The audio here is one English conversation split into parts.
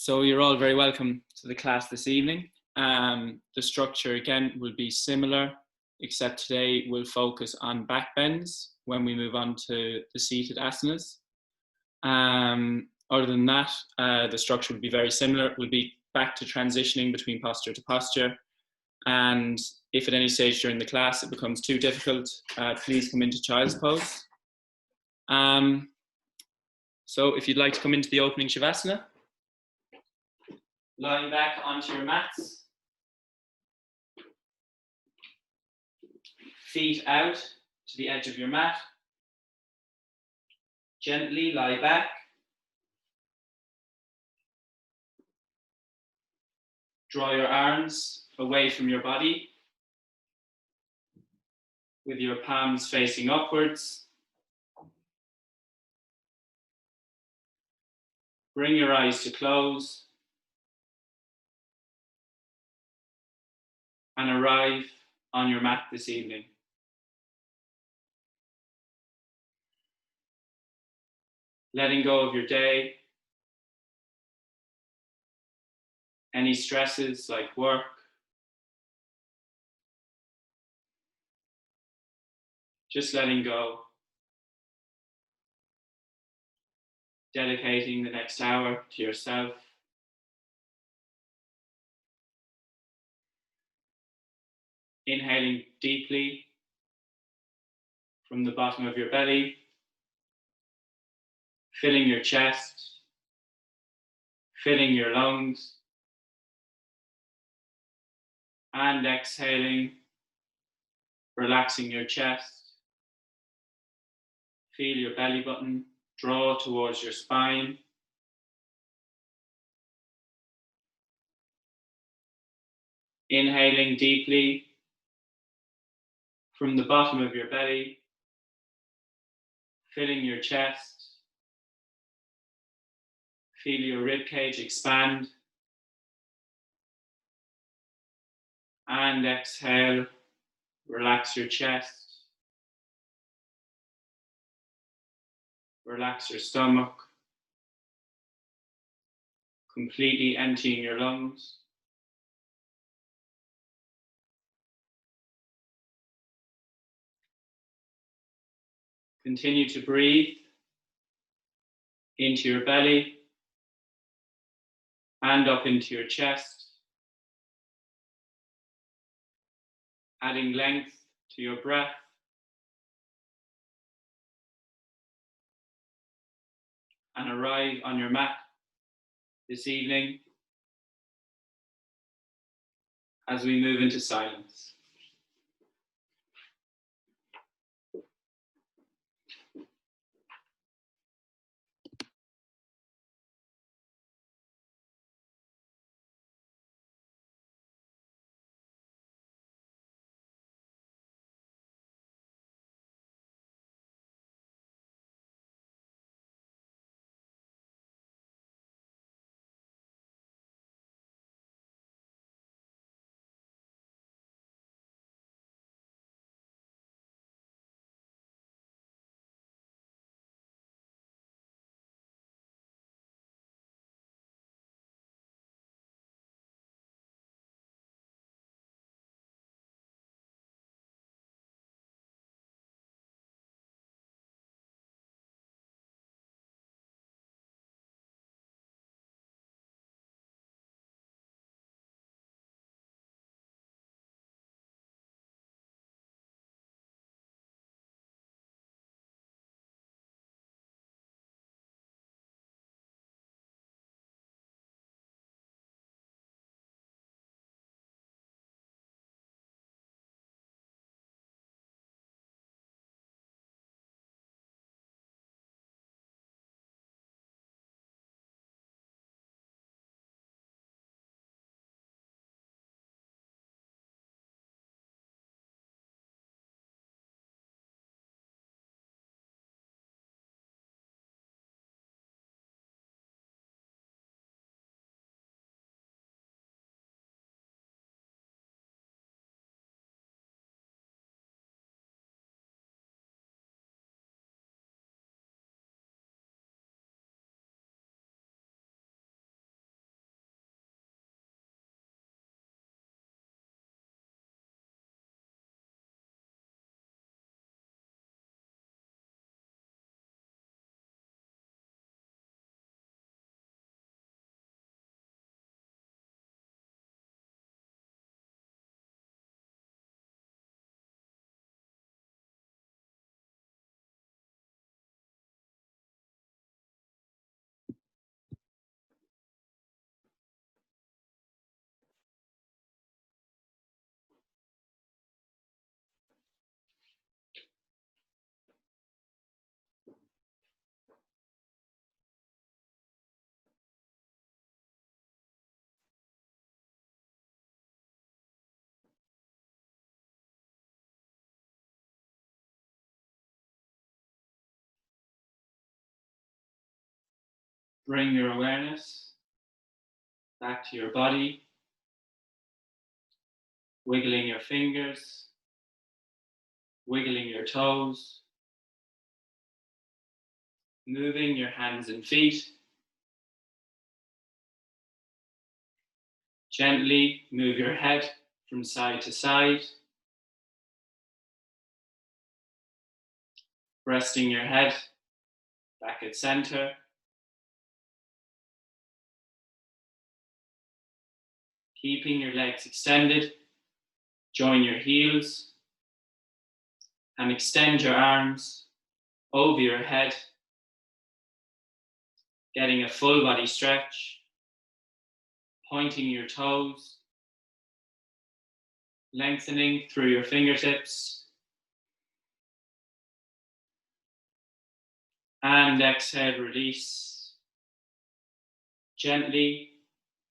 So you're all very welcome to the class this evening. The structure again will be similar, except today we'll focus on backbends when we move on to the seated asanas. Other than that, the structure will be very similar. We'll be back to transitioning between posture to posture. And if at any stage during the class it becomes too difficult, please come into child's pose. So if you'd like to come into the opening Shavasana, lying back onto your mats, feet out to the edge of your mat, gently lie back, draw your arms away from your body with your palms facing upwards. Bring your eyes to close and arrive on your mat this evening. Letting go of your day, any stresses like work, just letting go, dedicating the next hour to yourself. Inhaling deeply from the bottom of your belly, filling your chest, filling your lungs, and exhaling, relaxing your chest. Feel your belly button draw towards your spine. Inhaling deeply from the bottom of your belly, filling your chest. Feel your rib cage expand. And exhale, relax your chest. Relax your stomach. Completely emptying your lungs. Continue to breathe into your belly and up into your chest, adding length to your breath. And arrive on your mat this evening as we move into silence. Bring your awareness back to your body, wiggling your fingers, wiggling your toes, moving your hands and feet. Gently move your head from side to side, resting your head back at center. Keeping your legs extended, join your heels and extend your arms over your head, getting a full body stretch, pointing your toes, lengthening through your fingertips, and exhale, release. Gently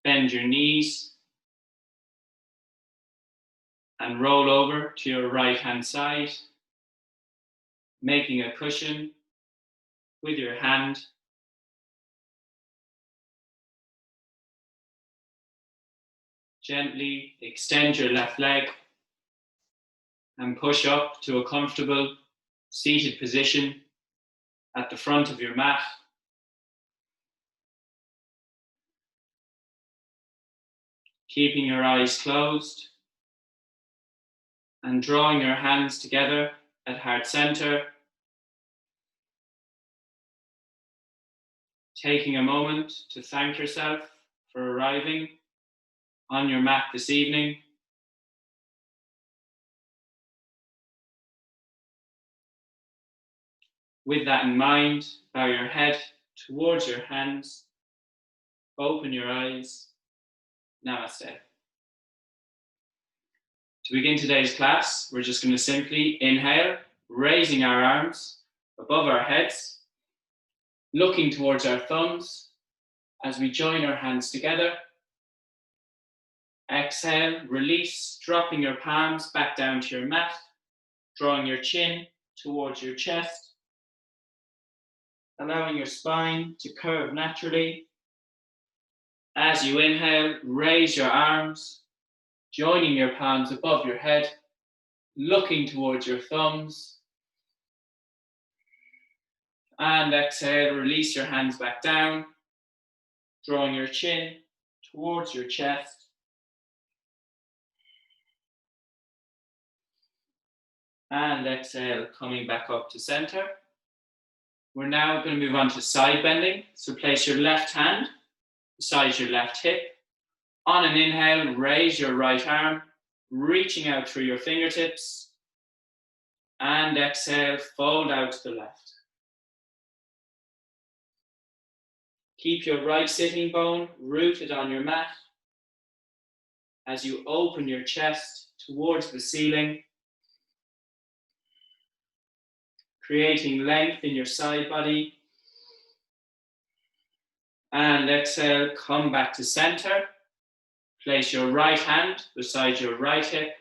bend your knees and roll over to your right hand side, making a cushion with your hand. Gently extend your left leg and push up to a comfortable seated position at the front of your mat. Keeping your eyes closed and drawing your hands together at heart center. Taking a moment to thank yourself for arriving on your mat this evening. With that in mind, bow your head towards your hands, open your eyes. Namaste. To begin today's class, we're just going to simply inhale, raising our arms above our heads, looking towards our thumbs as we join our hands together. Exhale, release, dropping your palms back down to your mat, drawing your chin towards your chest, allowing your spine to curve naturally. As you inhale, raise your arms, joining your palms above your head, looking towards your thumbs. And exhale, release your hands back down, drawing your chin towards your chest. And exhale, coming back up to center. We're now going to move on to side bending. So place your left hand beside your left hip. On an inhale, raise your right arm, reaching out through your fingertips. And exhale, fold out to the left. Keep your right sitting bone rooted on your mat as you open your chest towards the ceiling, creating length in your side body. And exhale, come back to center. Place your right hand beside your right hip.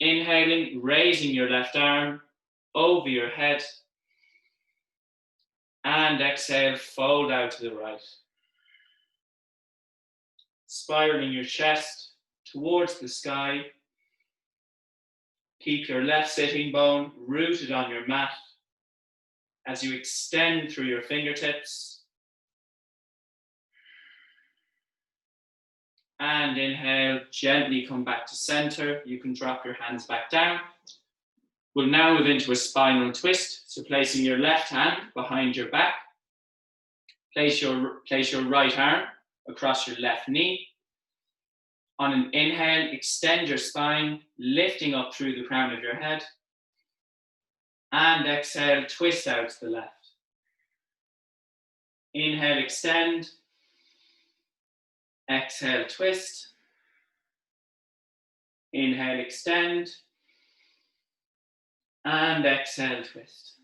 Inhaling, raising your left arm over your head. And exhale, fold out to the right. Spiraling your chest towards the sky. Keep your left sitting bone rooted on your mat as you extend through your fingertips. And inhale, gently come back to center. You can drop your hands back down. We'll now move into a spinal twist. So placing your left hand behind your back. Place your right arm across your left knee. On an inhale, extend your spine, lifting up through the crown of your head. And exhale, twist out to the left. Inhale, extend. Exhale, twist. Inhale, extend. And exhale, twist.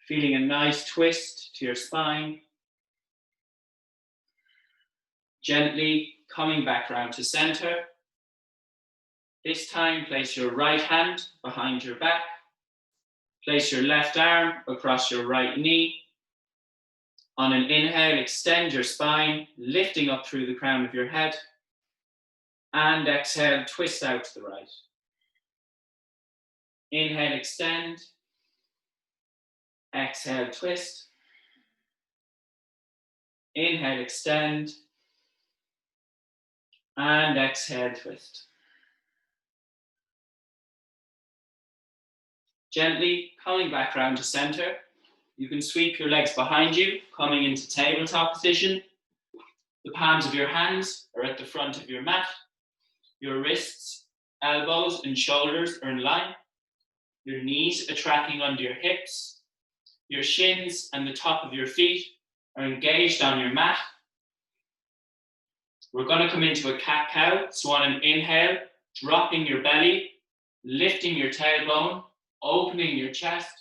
Feeling a nice twist to your spine. Gently coming back round to center. This time, place your right hand behind your back. Place your left arm across your right knee. On an inhale, extend your spine, lifting up through the crown of your head. And exhale, twist out to the right. Inhale, extend. Exhale, twist. Inhale, extend. And exhale, twist. Gently coming back round to center. You can sweep your legs behind you, coming into tabletop position. The palms of your hands are at the front of your mat. Your wrists, elbows, and shoulders are in line. Your knees are tracking under your hips. Your shins and the top of your feet are engaged on your mat. We're going to come into a cat-cow. So on an inhale, dropping your belly, lifting your tailbone, opening your chest.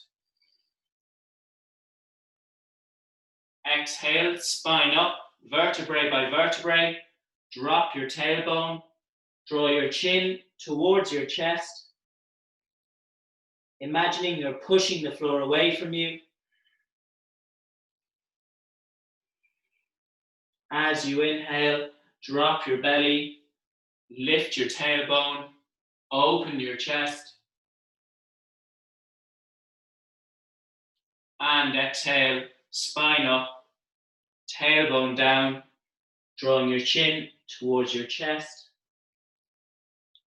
Exhale, spine up, vertebrae by vertebrae. Drop your tailbone. Draw your chin towards your chest. Imagining you're pushing the floor away from you. As you inhale, drop your belly, lift your tailbone, open your chest. And exhale, spine up, tailbone down, drawing your chin towards your chest.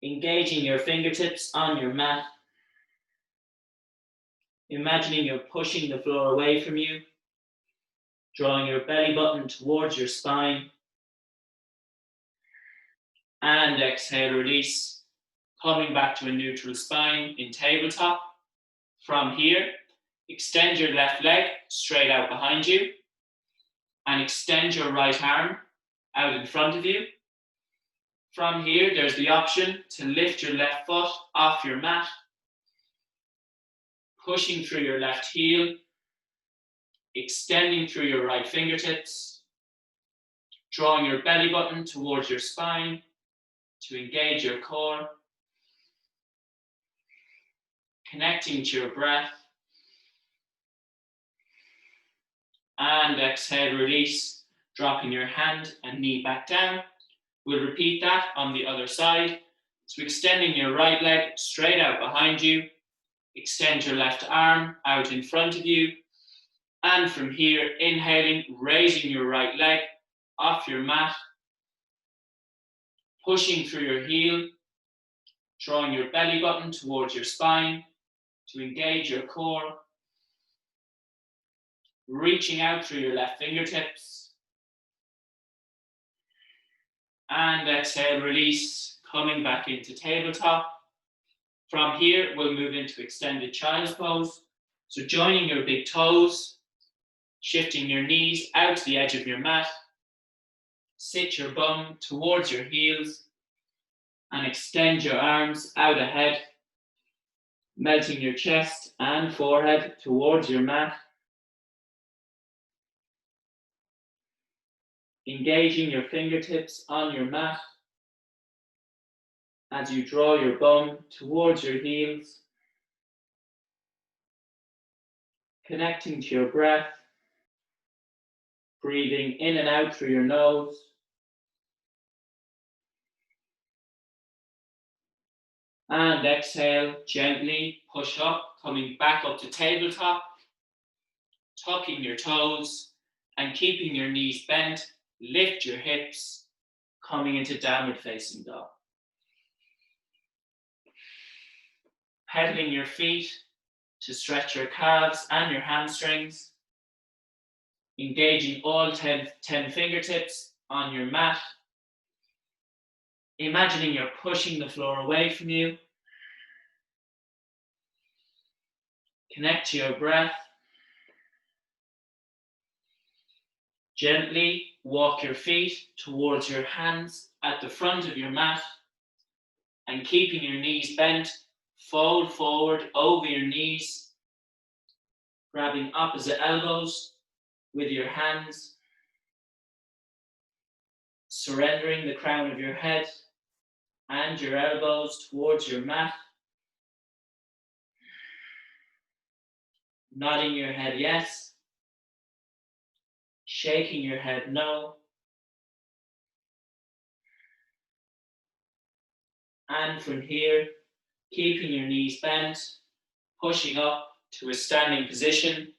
Engaging your fingertips on your mat. Imagining you're pushing the floor away from you. Drawing your belly button towards your spine. And exhale, release. Coming back to a neutral spine in tabletop. From here, extend your left leg straight out behind you. And extend your right arm out in front of you. From here, there's the option to lift your left foot off your mat. Pushing through your left heel. Extending through your right fingertips. Drawing your belly button towards your spine to engage your core. Connecting to your breath. And exhale, release, dropping your hand and knee back down. We'll repeat that on the other side. So extending your right leg straight out behind you. Extend your left arm out in front of you. And from here, inhaling, raising your right leg off your mat. Pushing through your heel. Drawing your belly button towards your spine to engage your core. Reaching out through your left fingertips. And exhale, release, coming back into tabletop. From here, we'll move into extended child's pose. So joining your big toes, shifting your knees out to the edge of your mat. Sit your bum towards your heels and extend your arms out ahead, melting your chest and forehead towards your mat. Engaging your fingertips on your mat as you draw your bum towards your heels. Connecting to your breath, breathing in and out through your nose. And exhale, gently push up, coming back up to tabletop, tucking your toes and keeping your knees bent. Lift your hips, coming into downward facing dog. Pedaling your feet to stretch your calves and your hamstrings. Engaging all 10 fingertips on your mat. Imagining you're pushing the floor away from you. Connect to your breath. Gently walk your feet towards your hands at the front of your mat and keeping your knees bent, fold forward over your knees, grabbing opposite elbows with your hands, surrendering the crown of your head and your elbows towards your mat, nodding your head yes, shaking your head no. And from here, keeping your knees bent, pushing up to a standing position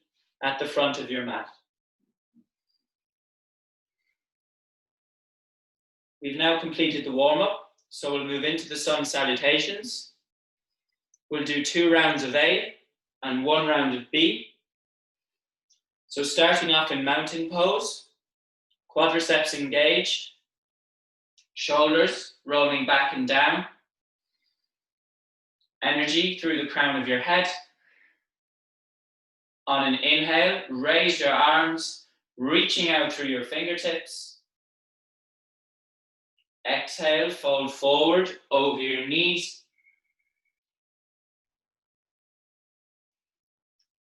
at the front of your mat. We've now completed the warm-up, so we'll move into the sun salutations. We'll do 2 rounds of A and 1 round of B. So starting off in mountain pose, quadriceps engaged, shoulders rolling back and down, energy through the crown of your head. On an inhale, raise your arms, reaching out through your fingertips. Exhale, fold forward over your knees.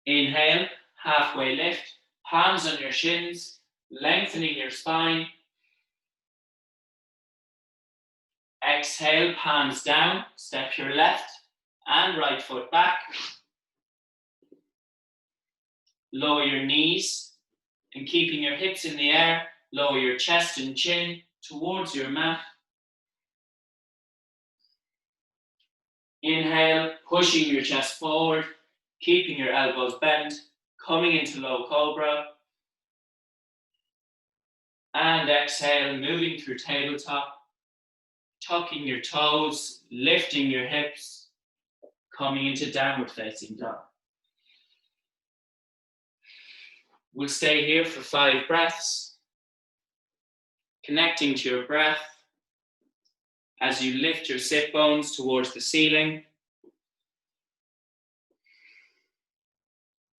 Inhale, halfway lift, palms on your shins, lengthening your spine. Exhale, palms down, step your left and right foot back. Lower your knees and keeping your hips in the air, lower your chest and chin towards your mat. Inhale, pushing your chest forward, keeping your elbows bent, coming into low cobra. And exhale, moving through tabletop, tucking your toes, lifting your hips, coming into downward facing dog. We'll stay here for 5 breaths, connecting to your breath as you lift your sit bones towards the ceiling,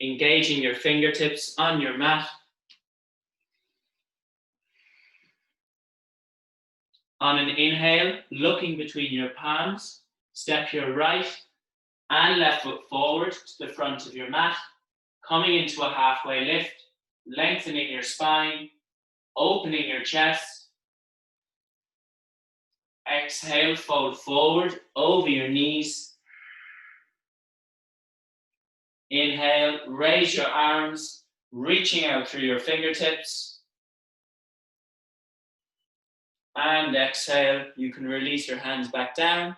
engaging your fingertips on your mat. On an inhale, looking between your palms, step your right and left foot forward to the front of your mat, coming into a halfway lift, lengthening your spine, opening your chest. Exhale, fold forward over your knees. Inhale, raise your arms, reaching out through your fingertips. And exhale, you can release your hands back down.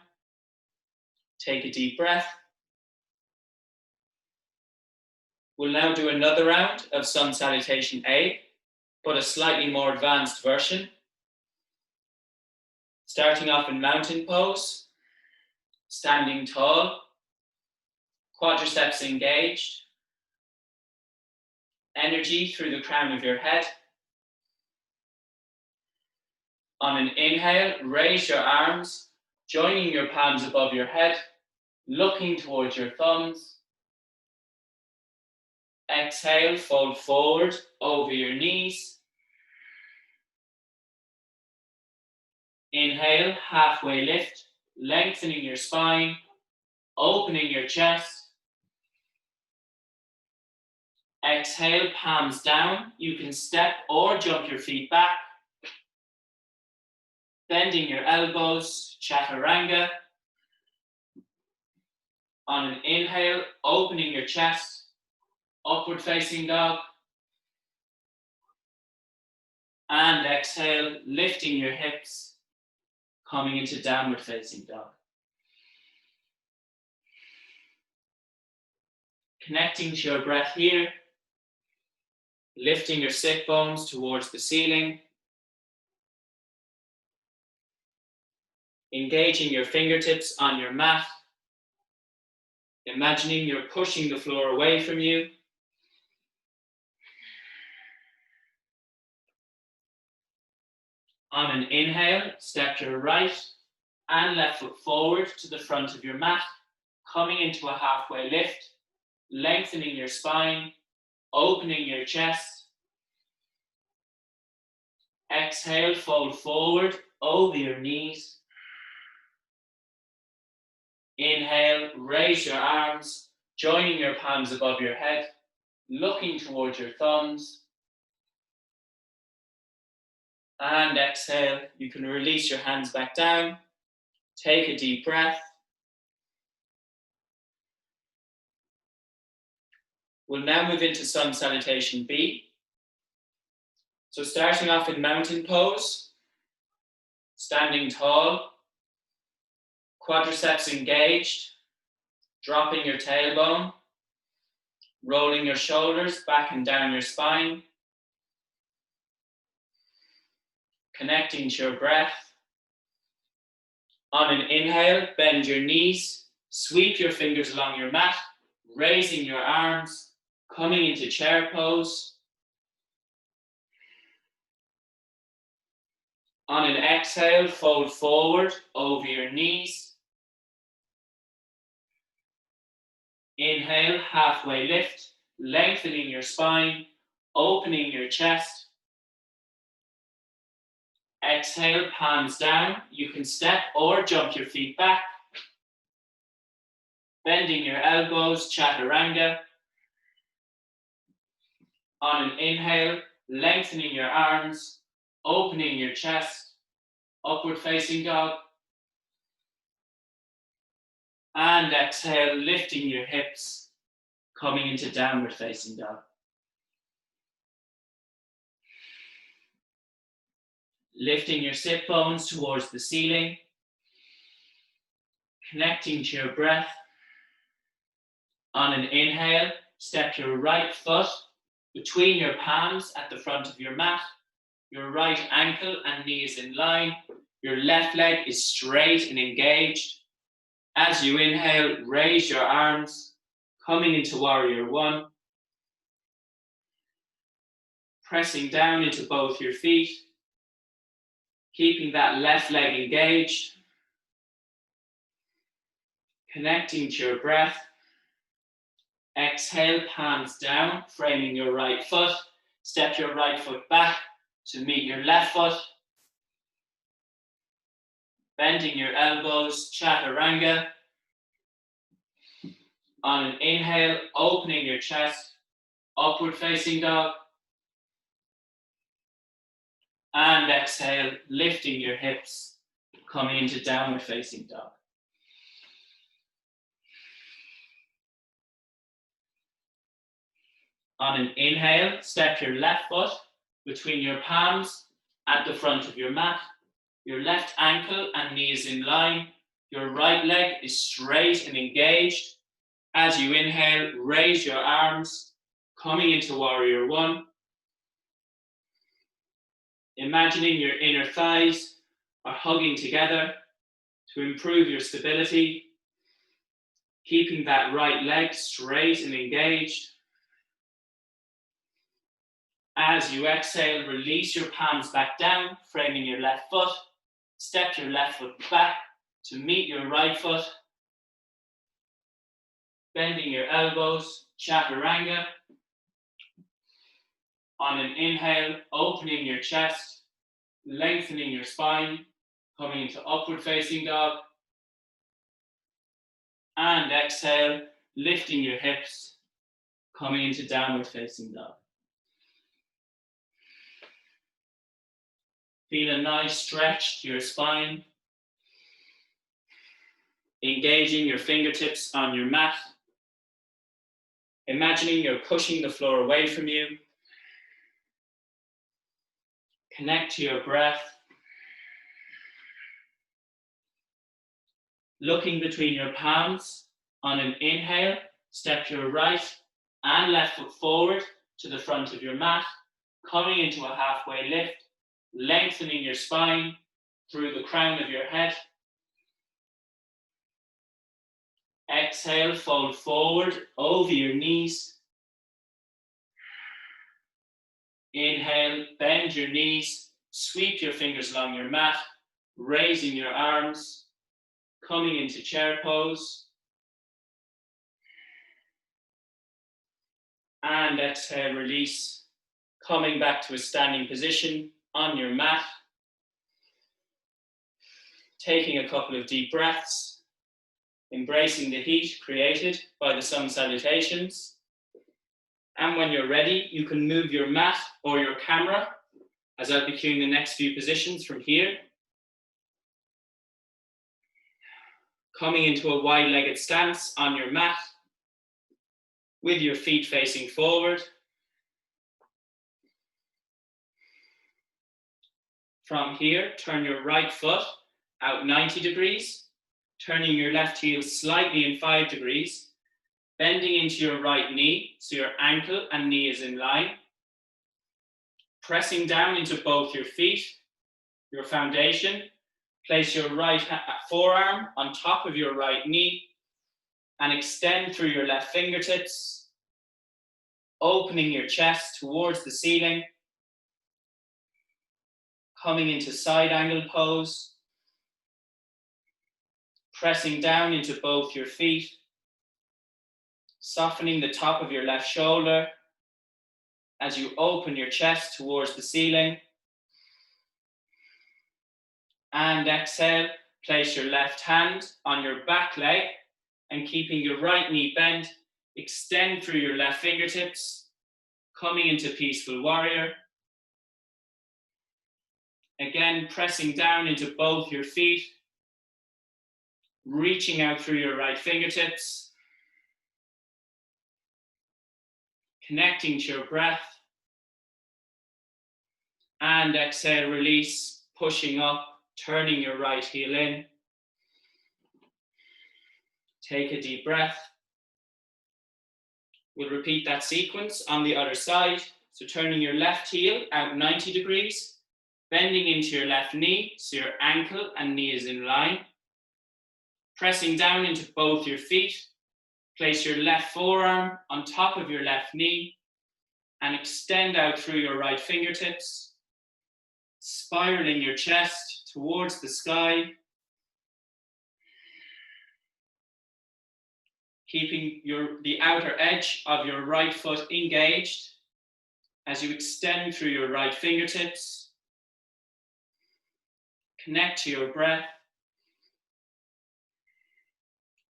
Take a deep breath. We'll now do another round of sun salutation A, but a slightly more advanced version. Starting off in mountain pose, standing tall, quadriceps engaged, energy through the crown of your head. On an inhale, raise your arms, joining your palms above your head, looking towards your thumbs. Exhale, fold forward over your knees. Inhale, halfway lift, lengthening your spine, opening your chest. Exhale, palms down. You can step or jump your feet back. Bending your elbows, chaturanga. On an inhale, opening your chest, upward facing dog. And exhale, lifting your hips, coming into downward facing dog. Connecting to your breath here, lifting your sit bones towards the ceiling. Engaging your fingertips on your mat. Imagining you're pushing the floor away from you. On an inhale, step your right and left foot forward to the front of your mat, coming into a halfway lift, lengthening your spine, opening your chest. Exhale, fold forward over your knees. Inhale, raise your arms, joining your palms above your head, looking towards your thumbs. And exhale, you can release your hands back down. Take a deep breath. We'll now move into sun salutation B. So starting off in mountain pose, standing tall, quadriceps engaged, dropping your tailbone, rolling your shoulders back and down your spine, connecting to your breath. On an inhale, bend your knees, sweep your fingers along your mat, raising your arms, coming into chair pose. On an exhale, fold forward over your knees. Inhale, halfway lift, lengthening your spine, opening your chest. Exhale, palms down. You can step or jump your feet back. Bending your elbows, chaturanga. On an inhale, lengthening your arms, opening your chest, upward facing dog. And exhale, lifting your hips, coming into downward facing dog. Lifting your sit bones towards the ceiling, connecting to your breath. On an inhale, step your right foot between your palms at the front of your mat. Your right ankle and knee is in line. Your left leg is straight and engaged. As you inhale, raise your arms, coming into warrior one. Pressing down into both your feet, keeping that left leg engaged. Connecting to your breath. Exhale, palms down, framing your right foot. Step your right foot back to meet your left foot. Bending your elbows, chaturanga. On an inhale, opening your chest, upward facing dog. And exhale, lifting your hips, coming into downward facing dog. On an inhale, step your left foot between your palms at the front of your mat. Your left ankle and knee is in line. Your right leg is straight and engaged. As you inhale, raise your arms, coming into warrior one. Imagining your inner thighs are hugging together to improve your stability. Keeping that right leg straight and engaged. As you exhale, release your palms back down, framing your left foot. Step your left foot back to meet your right foot. Bending your elbows, chaturanga. On an inhale, opening your chest, lengthening your spine, coming into upward facing dog. And exhale, lifting your hips, coming into downward facing dog. Feel a nice stretch to your spine. Engaging your fingertips on your mat. Imagining you're pushing the floor away from you. Connect to your breath. Looking between your palms. On an inhale, step your right and left foot forward to the front of your mat, coming into a halfway lift, lengthening your spine through the crown of your head. Exhale, fold forward over your knees. Inhale, bend your knees, sweep your fingers along your mat, raising your arms, coming into chair pose. And exhale, release, coming back to a standing position on your mat. Taking a couple of deep breaths, embracing the heat created by the sun salutations. And when you're ready, you can move your mat or your camera, as I'll be cueing the next few positions from here. Coming into a wide-legged stance on your mat, with your feet facing forward. From here, turn your right foot out 90 degrees, turning your left heel slightly in 5 degrees, bending into your right knee so your ankle and knee is in line, pressing down into both your feet, your foundation. Place your right forearm on top of your right knee and extend through your left fingertips, opening your chest towards the ceiling, coming into side angle pose, pressing down into both your feet, softening the top of your left shoulder as you open your chest towards the ceiling. And exhale, place your left hand on your back leg and keeping your right knee bent, extend through your left fingertips, coming into peaceful warrior. Again, pressing down into both your feet, reaching out through your right fingertips, connecting to your breath. And exhale, release, pushing up, turning your right heel in. Take a deep breath. We'll repeat that sequence on the other side. So turning your left heel out 90 degrees, bending into your left knee so your ankle and knee is in line. Pressing down into both your feet, place your left forearm on top of your left knee and extend out through your right fingertips, spiraling your chest towards the sky, keeping the outer edge of your right foot engaged as you extend through your right fingertips. Connect to your breath.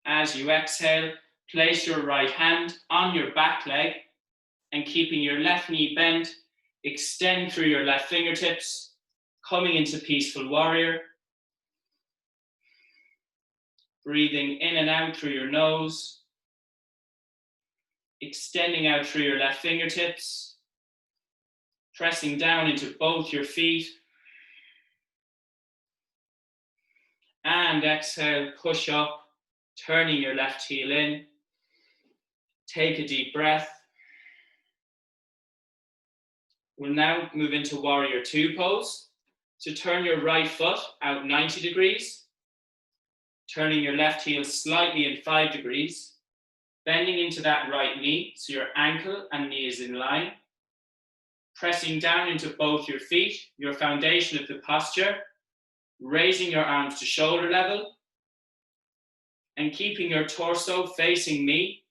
As you exhale, place your right hand on your back leg and keeping your left knee bent, extend through your left fingertips, coming into peaceful warrior. Breathing in and out through your nose, extending out through your left fingertips, pressing down into both your feet. And exhale, push up, turning your left heel in. Take a deep breath. We'll now move into warrior two pose. So turn your right foot out 90 degrees, turning your left heel slightly in 5 degrees, bending into that right knee so your ankle and knee is in line, pressing down into both your feet, your foundation of the posture, raising your arms to shoulder level, and keeping your torso facing me.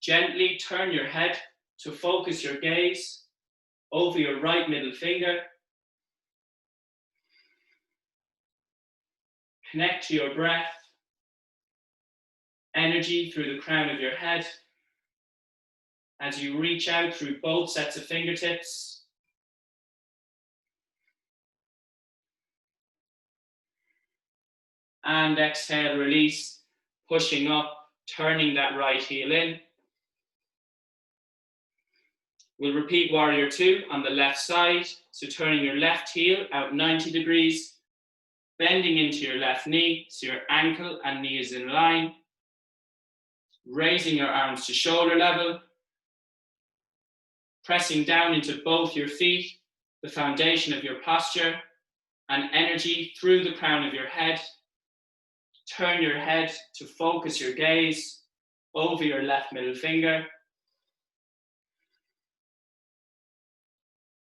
Gently turn your head to focus your gaze over your right middle finger. Connect to your breath, energy through the crown of your head as you reach out through both sets of fingertips. And exhale, release, pushing up, turning that right heel in. We'll repeat warrior two on the left side. So turning your left heel out 90 degrees, bending into your left knee so your ankle and knee is in line, raising your arms to shoulder level, pressing down into both your feet, the foundation of your posture, and energy through the crown of your head. Turn your head to focus your gaze over your left middle finger.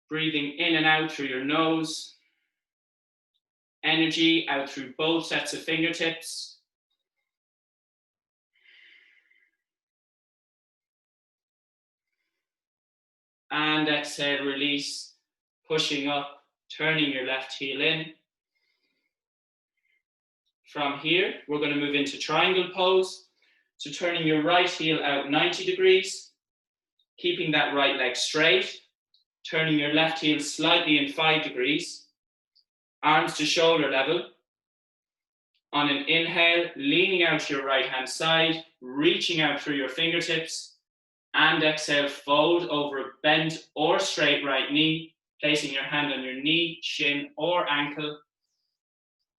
Breathing in and out through your nose. Energy out through both sets of fingertips. And exhale, release, pushing up, turning your left heel in. From here, we're going to move into triangle pose. So turning your right heel out 90 degrees, keeping that right leg straight, turning your left heel slightly in 5 degrees, arms to shoulder level. On an inhale, leaning out to your right hand side, reaching out through your fingertips, and exhale, fold over a bent or straight right knee, placing your hand on your knee, shin, or ankle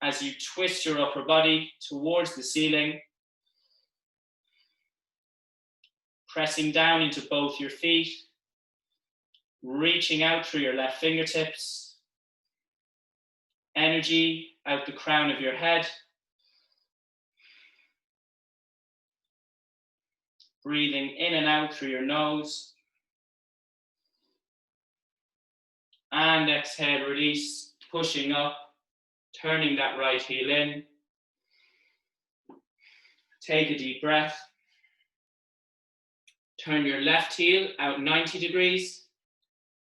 as you twist your upper body towards the ceiling, pressing down into both your feet, reaching out through your left fingertips, energy out the crown of your head, breathing in and out through your nose, and exhale, release, pushing up, turning that right heel in. Take a deep breath. Turn your left heel out 90 degrees,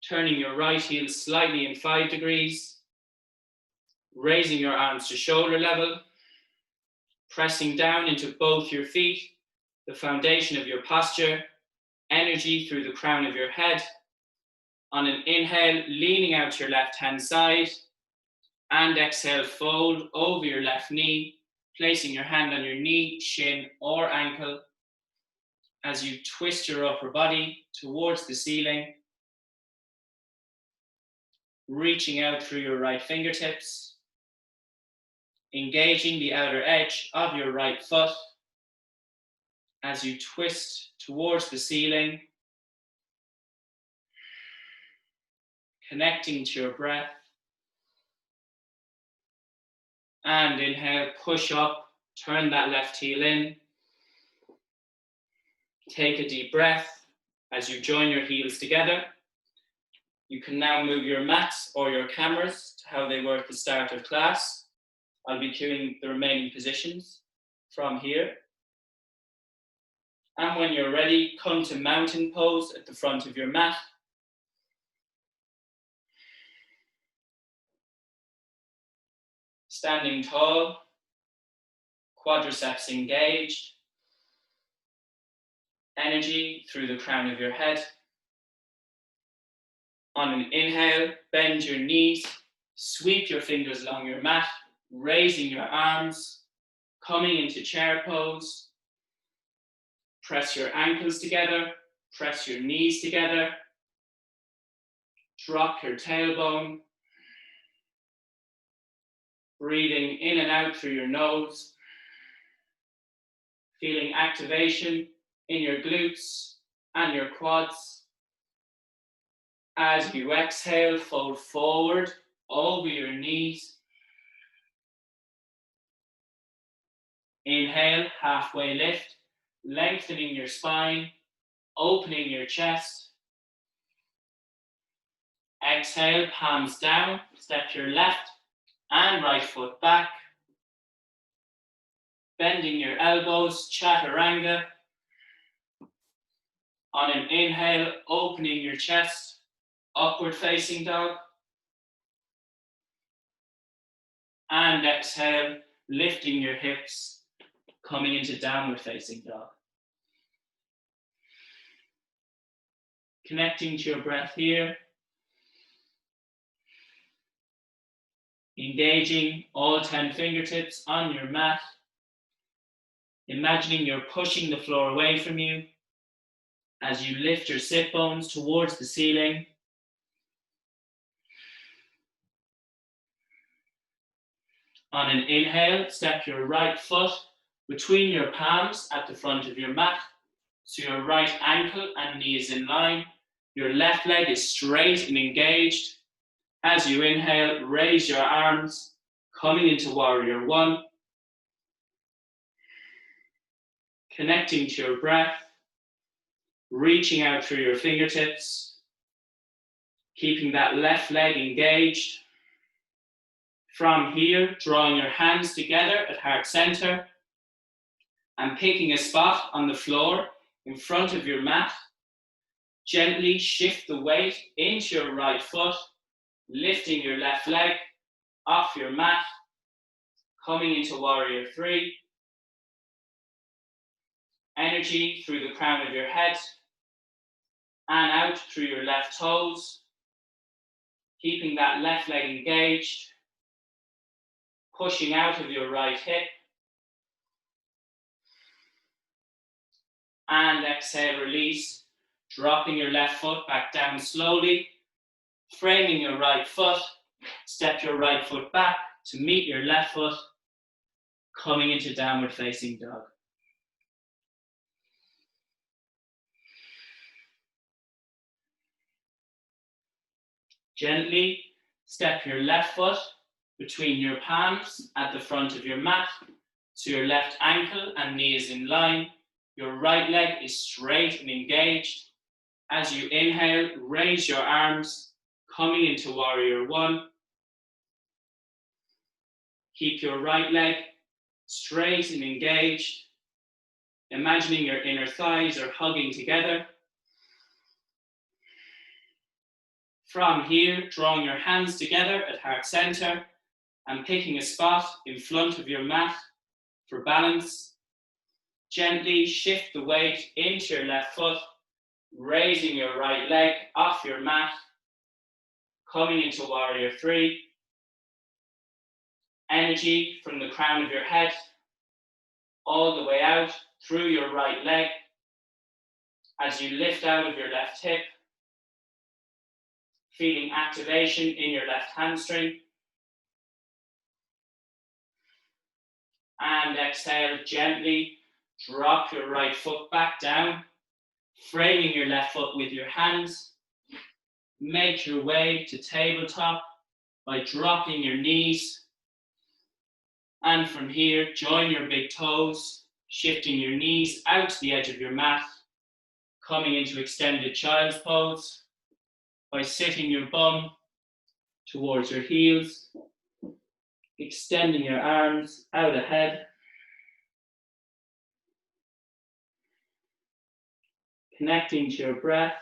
turning your right heel slightly in 5 degrees, raising your arms to shoulder level, pressing down into both your feet, the foundation of your posture, energy through the crown of your head. On an inhale, leaning out your left hand side, and exhale, fold over your left knee, placing your hand on your knee, shin, or ankle as you twist your upper body towards the ceiling, reaching out through your right fingertips, engaging the outer edge of your right foot as you twist towards the ceiling, connecting to your breath. And inhale, push up, turn that left heel in. Take a deep breath as you join your heels together. You can now move your mats or your cameras to how they were at the start of class. I'll be cueing the remaining positions from here. And when you're ready, come to mountain pose at the front of your mat. Standing tall, quadriceps engaged, energy through the crown of your head. On an inhale, bend your knees, sweep your fingers along your mat, raising your arms, coming into chair pose. Press your ankles together, press your knees together, drop your tailbone, breathing in and out through your nose, feeling activation in your glutes and your quads. As you exhale, fold forward over your knees. Inhale, halfway lift, lengthening your spine, opening your chest. Exhale, palms down, step your left and right foot back. Bending your elbows, chaturanga. On an inhale, opening your chest, upward facing dog. And exhale, lifting your hips, coming into downward facing dog. Connecting to your breath here. Engaging all 10 fingertips on your mat. Imagining you're pushing the floor away from you as you lift your sit bones towards the ceiling. On an inhale, step your right foot between your palms at the front of your mat, so your right ankle and knee is in line. Your left leg is straight and engaged. As you inhale, raise your arms, coming into warrior one. Connecting to your breath, reaching out through your fingertips, keeping that left leg engaged. From here, drawing your hands together at heart center and picking a spot on the floor in front of your mat. Gently shift the weight into your right foot, lifting your left leg off your mat, coming into warrior three. Energy through the crown of your head and out through your left toes, keeping that left leg engaged, pushing out of your right hip, and exhale, release, dropping your left foot back down slowly, Framing your right foot, step your right foot back to meet your left foot, coming into downward facing dog. Gently step your left foot between your palms at the front of your mat, so your left ankle and knee is in line. Your right leg is straight and engaged. As you inhale, raise your arms, coming into warrior one. Keep your right leg straight and engaged, imagining your inner thighs are hugging together. From here, drawing your hands together at heart center and picking a spot in front of your mat for balance. Gently shift the weight into your left foot, raising your right leg off your mat, coming into warrior three. Energy from the crown of your head all the way out through your right leg as you lift out of your left hip, feeling activation in your left hamstring. And exhale, gently drop your right foot back down, framing your left foot with your hands. Make your way to tabletop by dropping your knees. And from here, join your big toes, shifting your knees out to the edge of your mat, coming into extended child's pose by sitting your bum towards your heels, extending your arms out ahead, connecting to your breath.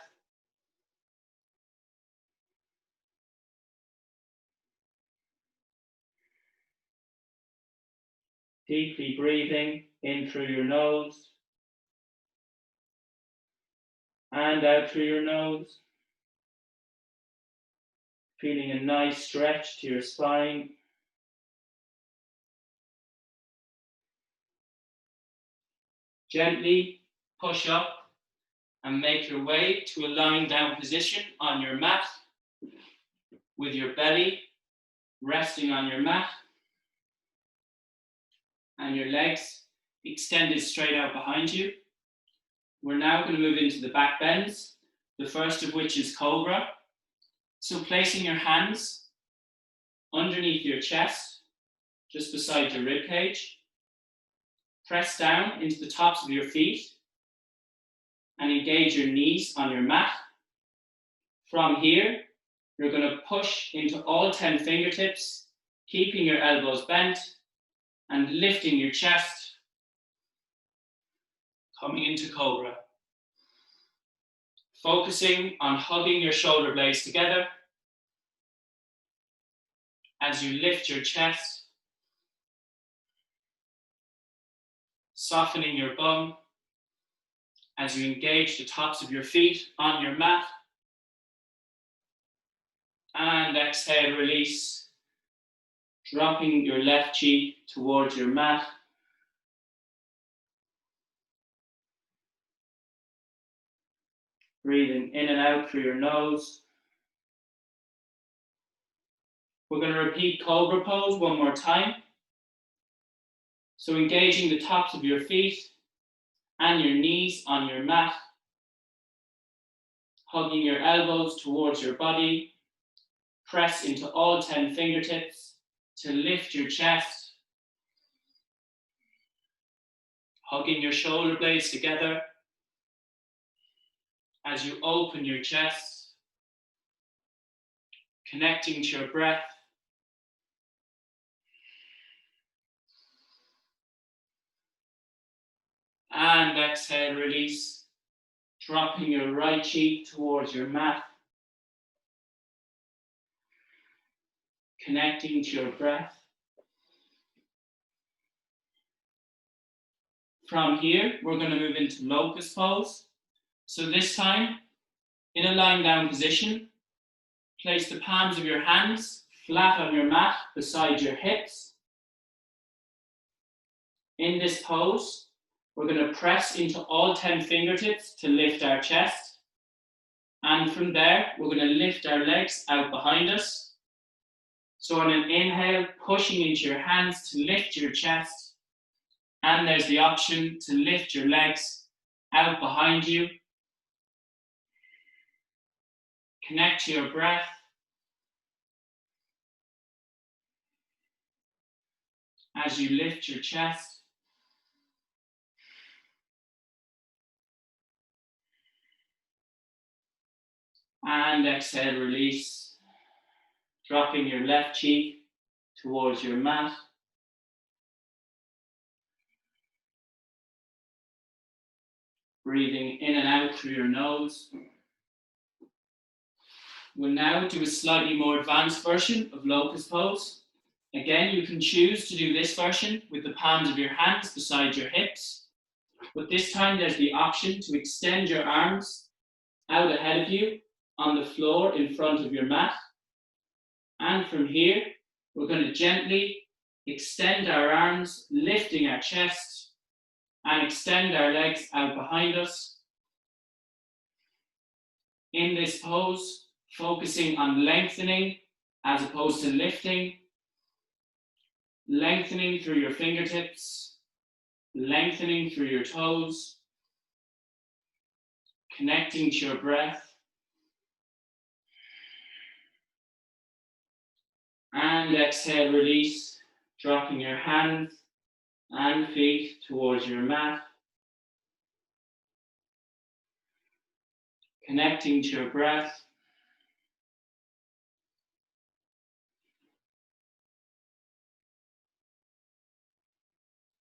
Deeply breathing in through your nose and out through your nose. Feeling a nice stretch to your spine. Gently push up and make your way to a lying down position on your mat with your belly resting on your mat and your legs extended straight out behind you. We're now going to move into the back bends, the first of which is cobra. So placing your hands underneath your chest, just beside your rib cage, press down into the tops of your feet and engage your knees on your mat. From here, you're going to push into all 10 fingertips, keeping your elbows bent and lifting your chest, coming into cobra. Focusing on hugging your shoulder blades together as you lift your chest, softening your bum as you engage the tops of your feet on your mat. And exhale, release, dropping your left cheek towards your mat. Breathing in and out through your nose. We're going to repeat cobra pose one more time. So engaging the tops of your feet and your knees on your mat, hugging your elbows towards your body, press into all 10 fingertips to lift your chest, hugging your shoulder blades together as you open your chest, connecting to your breath. And exhale, release, dropping your right cheek towards your mat, connecting to your breath. From here, we're going to move into locust pose. So this time, in a lying down position, place the palms of your hands flat on your mat beside your hips. In this pose, we're going to press into all 10 fingertips to lift our chest. And from there, we're going to lift our legs out behind us. So on an inhale, pushing into your hands to lift your chest. And there's the option to lift your legs out behind you. Connect to your breath. As you lift your chest. And exhale, release. Dropping your left cheek towards your mat. Breathing in and out through your nose. We'll now do a slightly more advanced version of locust pose. Again, you can choose to do this version with the palms of your hands beside your hips. But this time there's the option to extend your arms out ahead of you on the floor in front of your mat. And from here, we're going to gently extend our arms, lifting our chest, and extend our legs out behind us. In this pose, focusing on lengthening as opposed to lifting. Lengthening through your fingertips, lengthening through your toes, connecting to your breath. And exhale, release, dropping your hands and feet towards your mat. Connecting to your breath.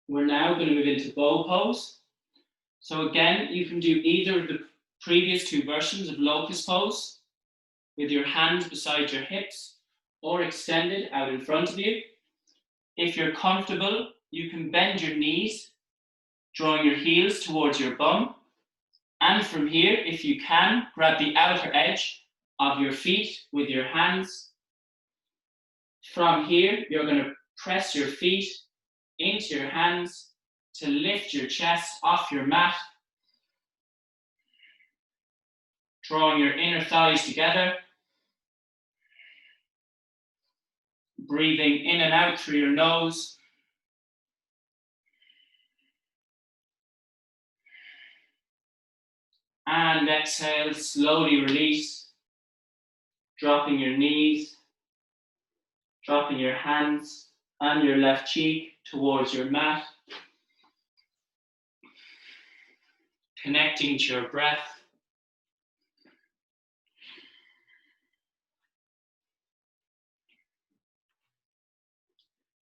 We're now going to move into bow pose. So again, you can do either of the previous two versions of locust pose with your hands beside your hips or extended out in front of you. If you're comfortable, you can bend your knees, drawing your heels towards your bum. And from here, if you can, grab the outer edge of your feet with your hands. From here, you're going to press your feet into your hands to lift your chest off your mat, drawing your inner thighs together, breathing in and out through your nose. And exhale, slowly release, dropping your knees, dropping your hands and your left cheek towards your mat, connecting to your breath.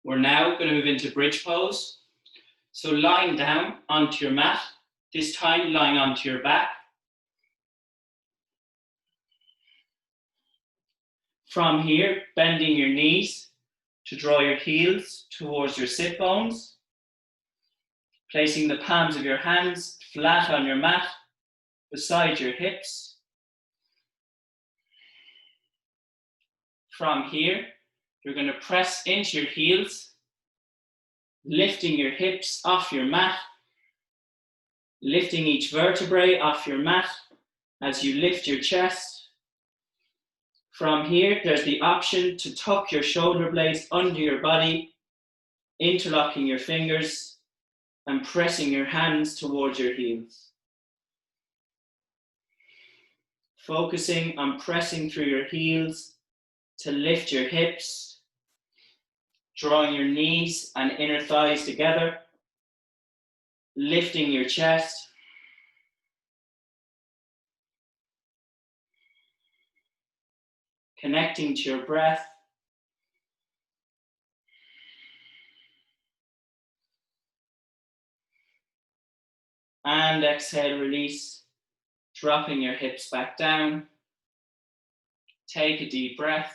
We're now going to move into bridge pose. So lying down onto your mat, this time lying onto your back. From here, bending your knees to draw your heels towards your sit bones, placing the palms of your hands flat on your mat beside your hips. From here, you're going to press into your heels, lifting your hips off your mat, lifting each vertebrae off your mat as you lift your chest. From here, there's the option to tuck your shoulder blades under your body, interlocking your fingers and pressing your hands towards your heels. Focusing on pressing through your heels to lift your hips, drawing your knees and inner thighs together, lifting your chest, connecting to your breath. And exhale, release, dropping your hips back down. Take a deep breath.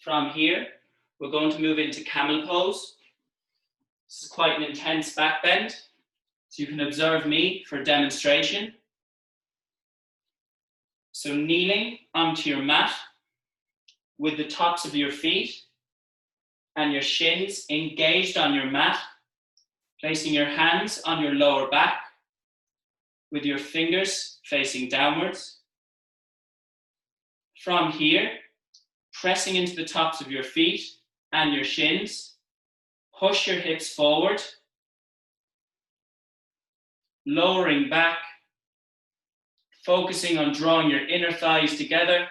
From here, we're going to move into camel pose. This is quite an intense back bend, so you can observe me for demonstration. So kneeling onto your mat with the tops of your feet and your shins engaged on your mat, placing your hands on your lower back with your fingers facing downwards. From here, pressing into the tops of your feet and your shins, push your hips forward, lowering back, focusing on drawing your inner thighs together,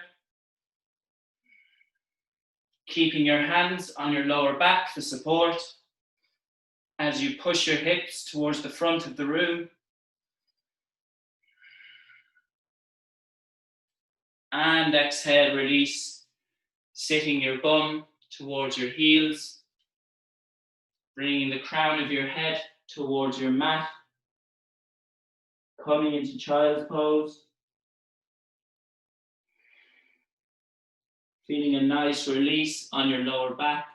keeping your hands on your lower back for support as you push your hips towards the front of the room. And exhale, release, sitting your bum towards your heels, bringing the crown of your head towards your mat, coming into child's pose, feeling a nice release on your lower back,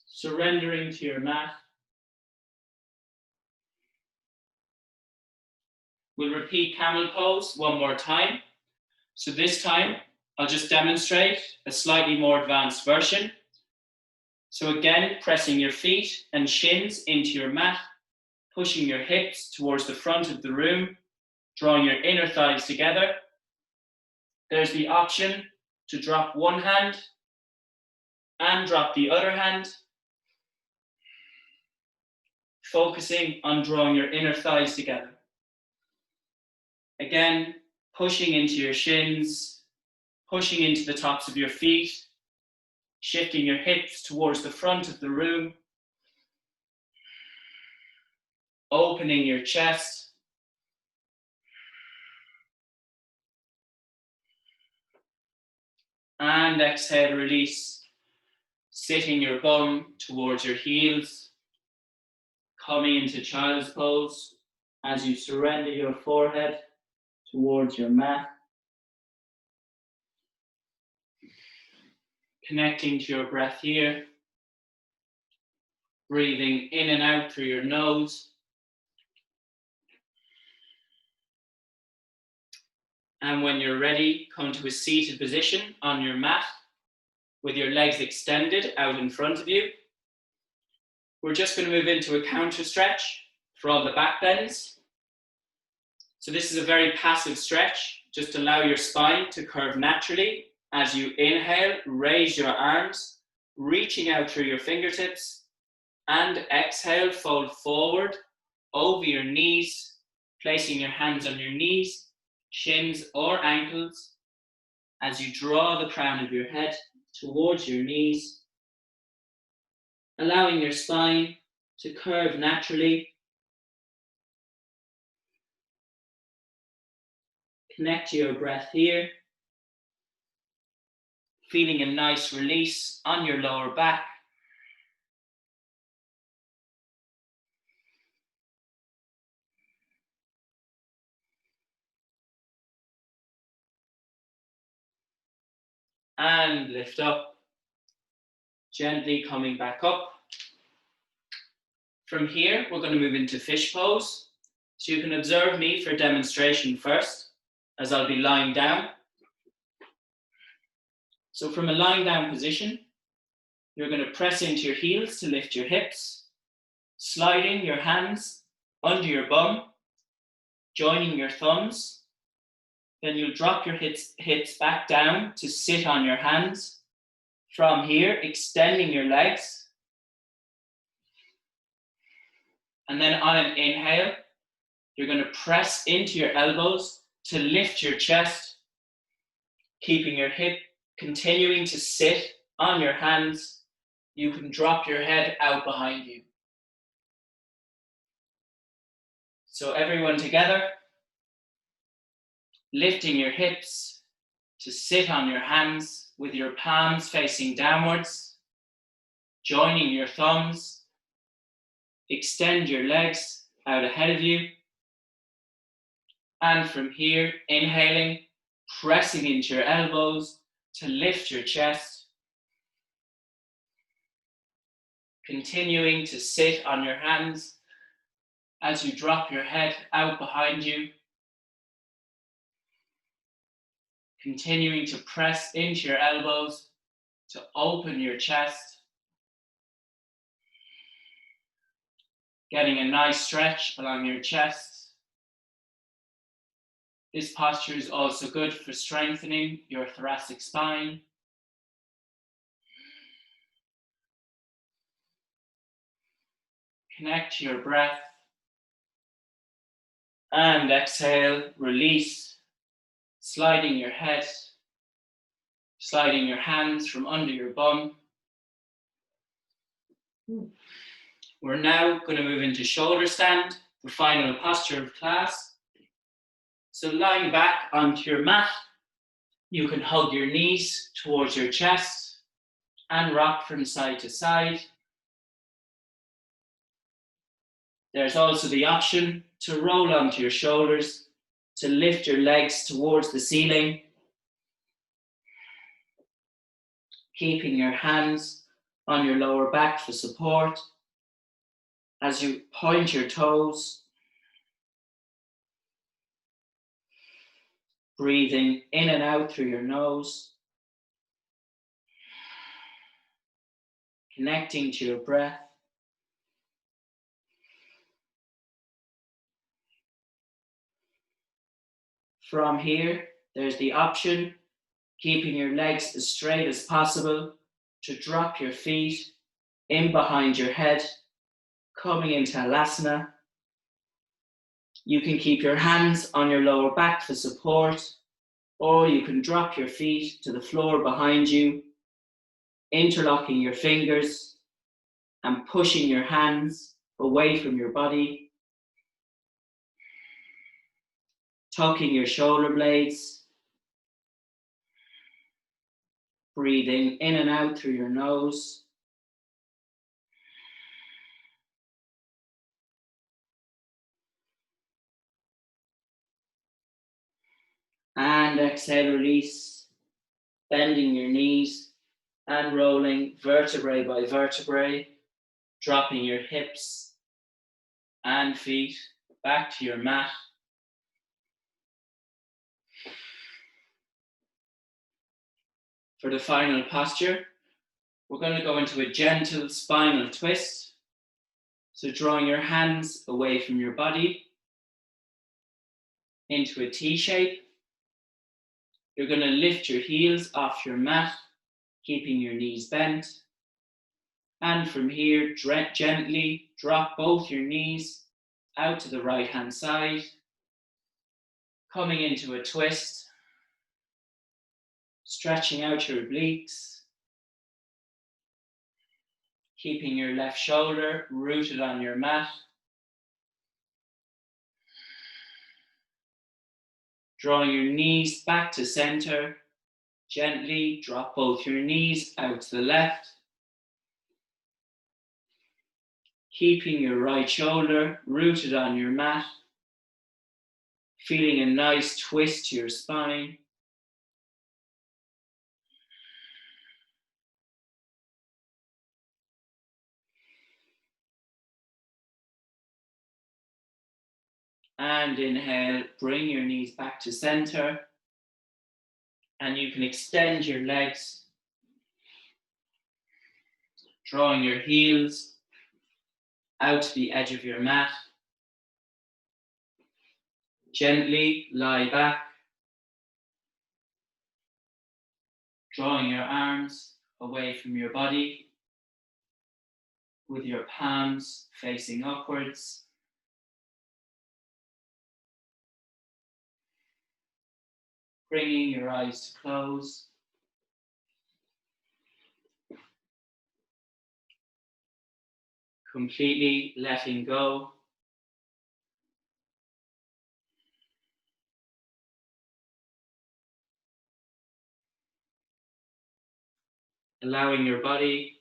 surrendering to your mat. We'll repeat camel pose one more time. So this time, I'll just demonstrate a slightly more advanced version. So again, pressing your feet and shins into your mat, pushing your hips towards the front of the room, drawing your inner thighs together. There's the option to drop one hand and drop the other hand, focusing on drawing your inner thighs together. Again, pushing into your shins, pushing into the tops of your feet, shifting your hips towards the front of the room, opening your chest, and exhale, release, sitting your bum towards your heels, coming into child's pose as you surrender your forehead towards your mat, connecting to your breath here, breathing in and out through your nose. And when you're ready, come to a seated position on your mat with your legs extended out in front of you. We're just going to move into a counter stretch for all the back bends. So this is a very passive stretch. Just allow your spine to curve naturally. As you inhale, raise your arms, reaching out through your fingertips, and exhale, fold forward over your knees, placing your hands on your knees, shins or ankles, as you draw the crown of your head towards your knees, allowing your spine to curve naturally. Connect to your breath here, feeling a nice release on your lower back. And lift up, gently coming back up. From here, we're going to move into fish pose. So you can observe me for demonstration first, as I'll be lying down. So from a lying down position, you're going to press into your heels to lift your hips, sliding your hands under your bum, joining your thumbs. Then you'll drop your hips back down to sit on your hands. From here, extending your legs. And then on an inhale, you're going to press into your elbows to lift your chest, keeping your hip continuing to sit on your hands. You can drop your head out behind you. So everyone together, lifting your hips to sit on your hands with your palms facing downwards, joining your thumbs, extend your legs out ahead of you. And from here, inhaling, pressing into your elbows to lift your chest, continuing to sit on your hands as you drop your head out behind you, continuing to press into your elbows to open your chest, Getting a nice stretch along your chest. This posture is also good for strengthening your thoracic spine. Connect to your breath. And exhale, release, sliding your head, sliding your hands from under your bum. We're now going to move into shoulder stand, the final posture of class. So lying back onto your mat, you can hug your knees towards your chest and rock from side to side. There's also the option to roll onto your shoulders, to lift your legs towards the ceiling, keeping your hands on your lower back for support as you point your toes, breathing in and out through your nose, connecting to your breath. From here, there's the option, keeping your legs as straight as possible, to drop your feet in behind your head, coming into Halasana. You can keep your hands on your lower back for support, or you can drop your feet to the floor behind you, interlocking your fingers and pushing your hands away from your body, tucking your shoulder blades, breathing in and out through your nose. And exhale, release, bending your knees and rolling vertebrae by vertebrae, dropping your hips and feet back to your mat. For the final posture, we're going to go into a gentle spinal twist. So drawing your hands away from your body into a T shape. You're going to lift your heels off your mat, keeping your knees bent. And from here, gently drop both your knees out to the right hand side, coming into a twist, stretching out your obliques, keeping your left shoulder rooted on your mat. Drawing your knees back to center, gently drop both your knees out to the left. Keeping your right shoulder rooted on your mat, feeling a nice twist to your spine. And inhale, bring your knees back to center. And you can extend your legs, drawing your heels out to the edge of your mat. Gently lie back, drawing your arms away from your body with your palms facing upwards. Bringing your eyes to close. Completely letting go. Allowing your body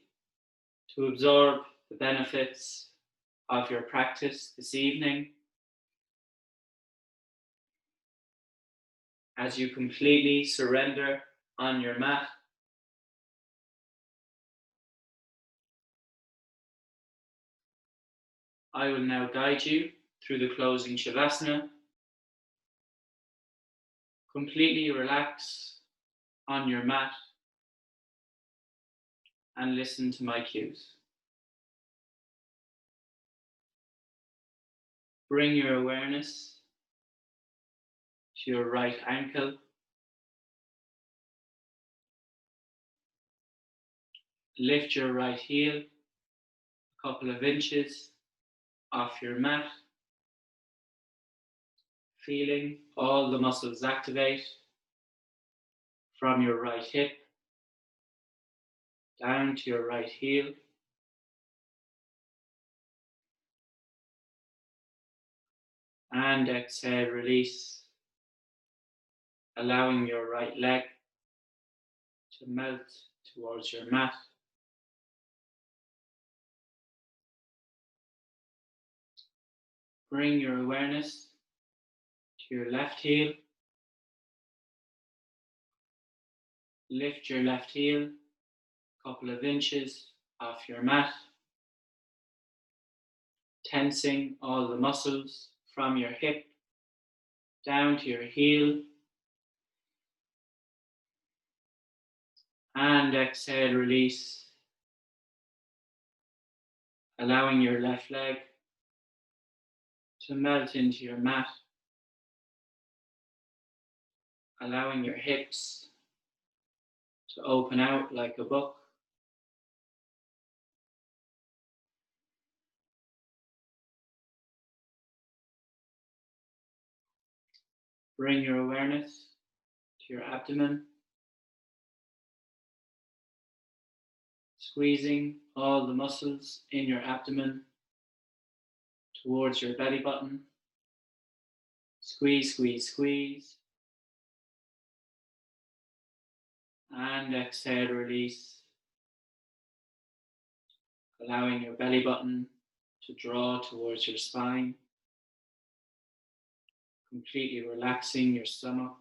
to absorb the benefits of your practice this evening as you completely surrender on your mat. I will now guide you through the closing Shavasana. Completely relax on your mat and listen to my cues. Bring your awareness to your right ankle. Lift your right heel a couple of inches off your mat, feeling all the muscles activate from your right hip down to your right heel. And exhale, release, allowing your right leg to melt towards your mat. Bring your awareness to your left heel. Lift your left heel a couple of inches off your mat, tensing all the muscles from your hip down to your heel. And exhale, release, allowing your left leg to melt into your mat, allowing your hips to open out like a book. Bring your awareness to your abdomen, squeezing all the muscles in your abdomen towards your belly button. Squeeze, squeeze, squeeze. And exhale, release, allowing your belly button to draw towards your spine, completely relaxing your stomach.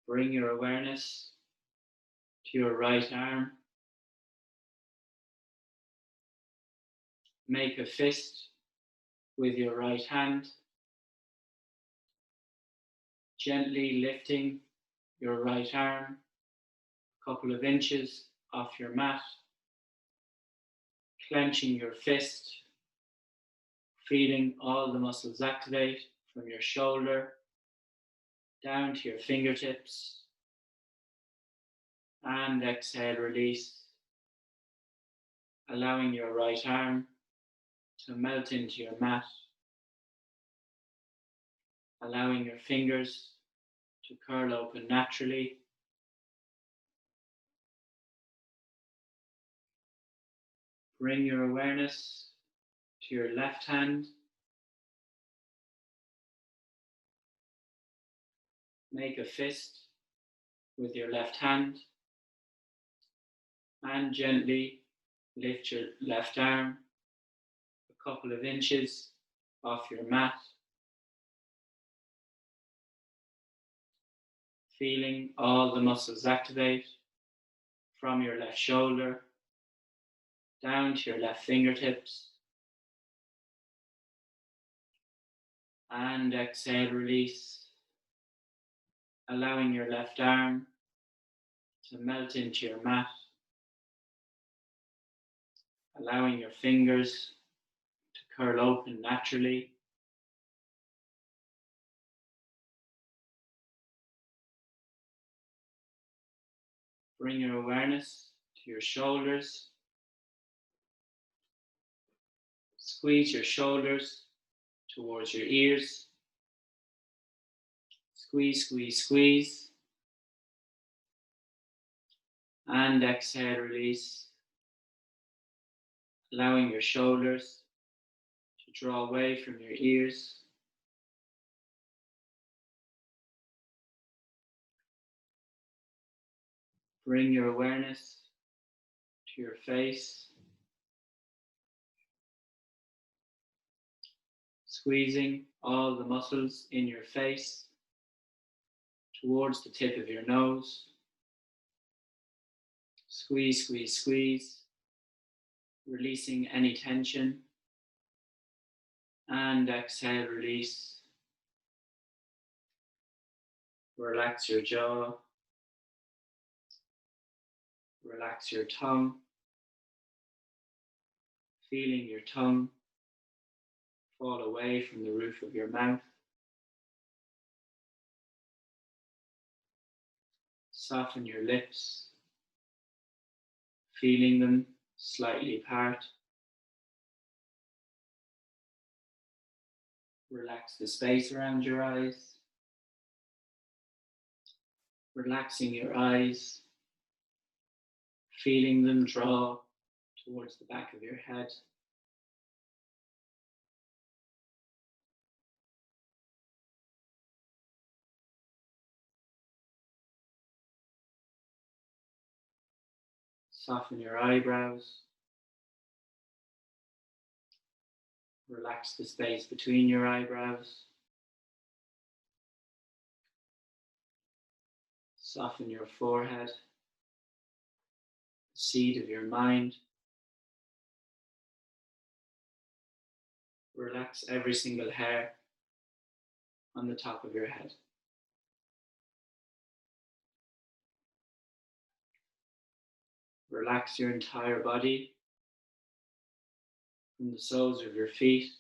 Bring your awareness to your right arm. Make a fist with your right hand, gently lifting your right arm a couple of inches off your mat, clenching your fist, feeling all the muscles activate from your shoulder down to your fingertips. And exhale, release, allowing your right arm to melt into your mat, allowing your fingers to curl open naturally. Bring your awareness to your left hand. Make a fist with your left hand and gently lift your left arm a couple of inches off your mat, feeling all the muscles activate from your left shoulder down to your left fingertips. And exhale, release, allowing your left arm to melt into your mat, allowing your fingers to curl open naturally. Bring your awareness to your shoulders. Squeeze your shoulders towards your ears. Squeeze, squeeze, squeeze. And exhale, release, allowing your shoulders to draw away from your ears. Bring your awareness to your face. Squeezing all the muscles in your face towards the tip of your nose. Squeeze, squeeze, squeeze, releasing any tension. And exhale, release. Relax your jaw. Relax your tongue. feeling your tongue fall away from the roof of your mouth. Soften your lips, feeling them slightly apart. Relax the space around your eyes. Relaxing your eyes, feeling them draw towards the back of your head. Soften your eyebrows. Relax the space between your eyebrows. Soften your forehead, the seat of your mind. Relax every single hair on the top of your head. Relax your entire body, from the soles of your feet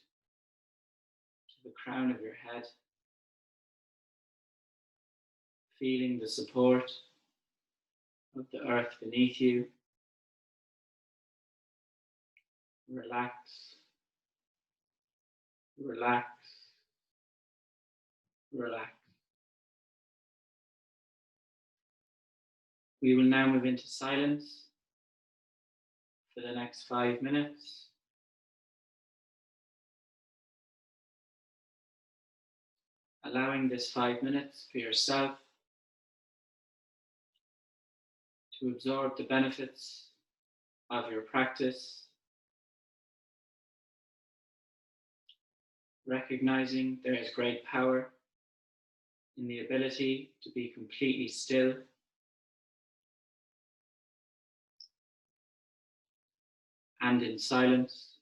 to the crown of your head, feeling the support of the earth beneath you. Relax, relax, relax. We will now move into silence for the next 5 minutes. Allowing this 5 minutes for yourself to absorb the benefits of your practice, recognizing there is great power in the ability to be completely still and in silence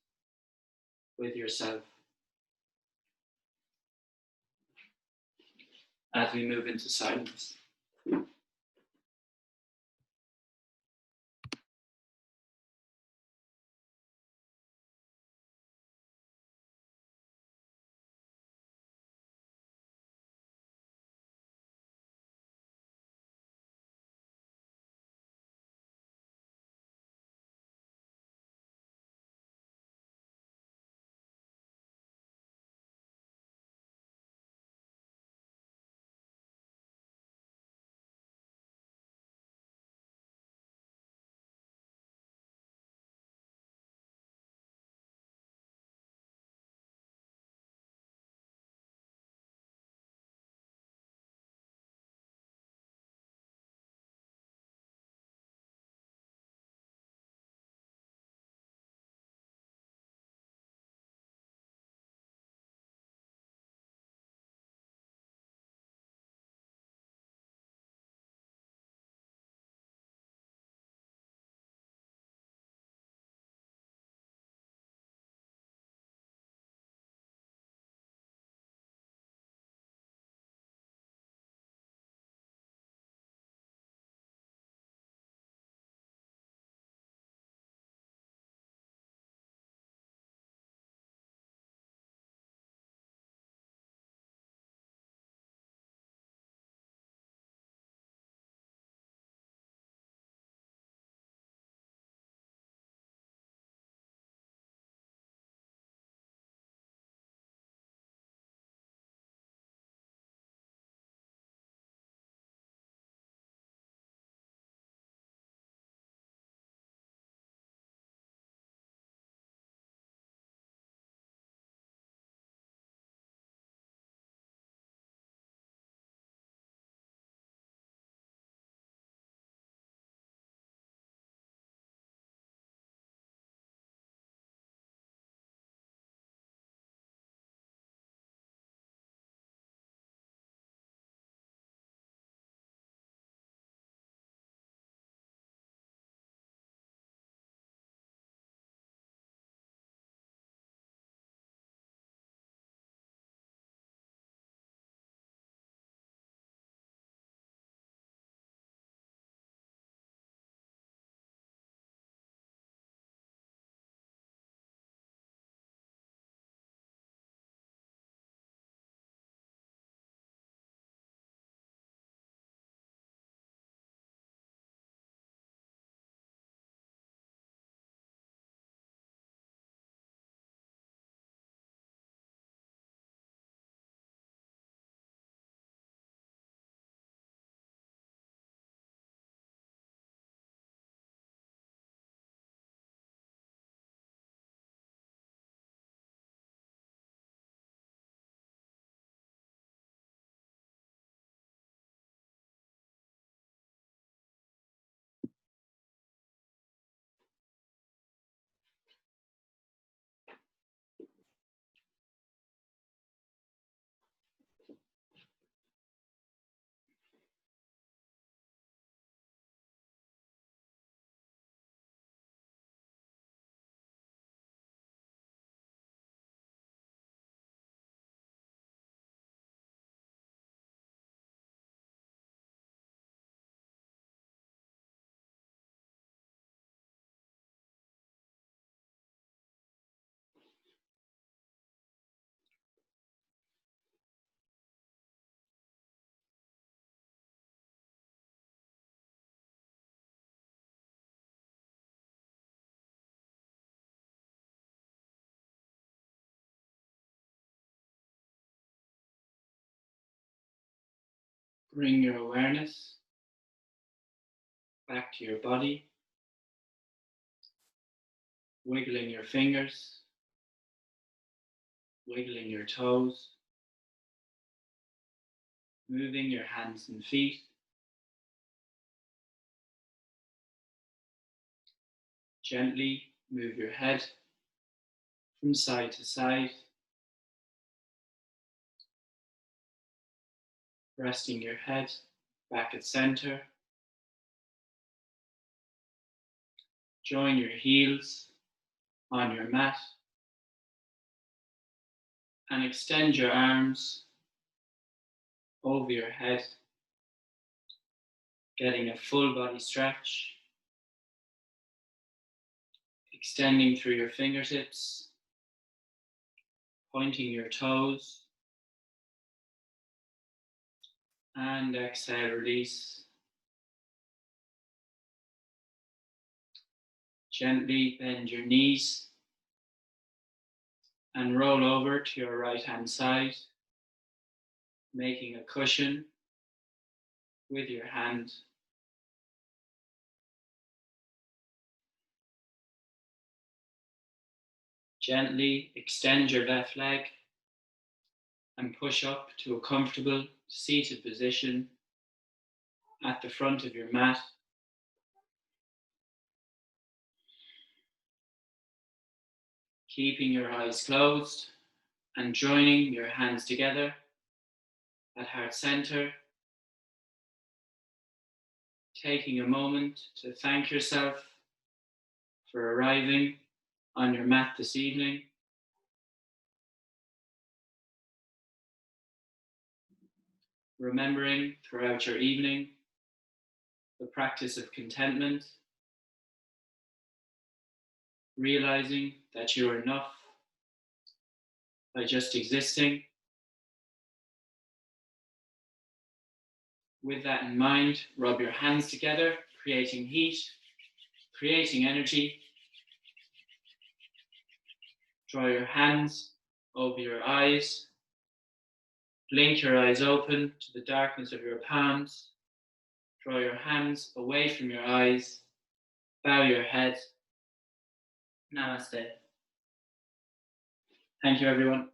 with yourself. As we move into silence. Bring your awareness back to your body, wiggling your fingers, wiggling your toes, moving your hands and feet. Gently move your head from side to side, resting your head back at center. Join your heels on your mat and extend your arms over your head, getting a full body stretch, extending through your fingertips, pointing your toes, and exhale, release. Gently bend your knees and roll over to your right hand side, making a cushion with your hand. Gently extend your left leg and push up to a comfortable seated position at the front of your mat. Keeping your eyes closed and joining your hands together at heart center. Taking a moment to thank yourself for arriving on your mat this evening. Remembering throughout your evening the practice of contentment, realizing that you are enough by just existing. With that in mind, rub your hands together, creating heat, creating energy. Draw your hands over your eyes. Blink your eyes open to the darkness of your palms. Draw your hands away from your eyes. Bow your head. Namaste. Thank you, everyone.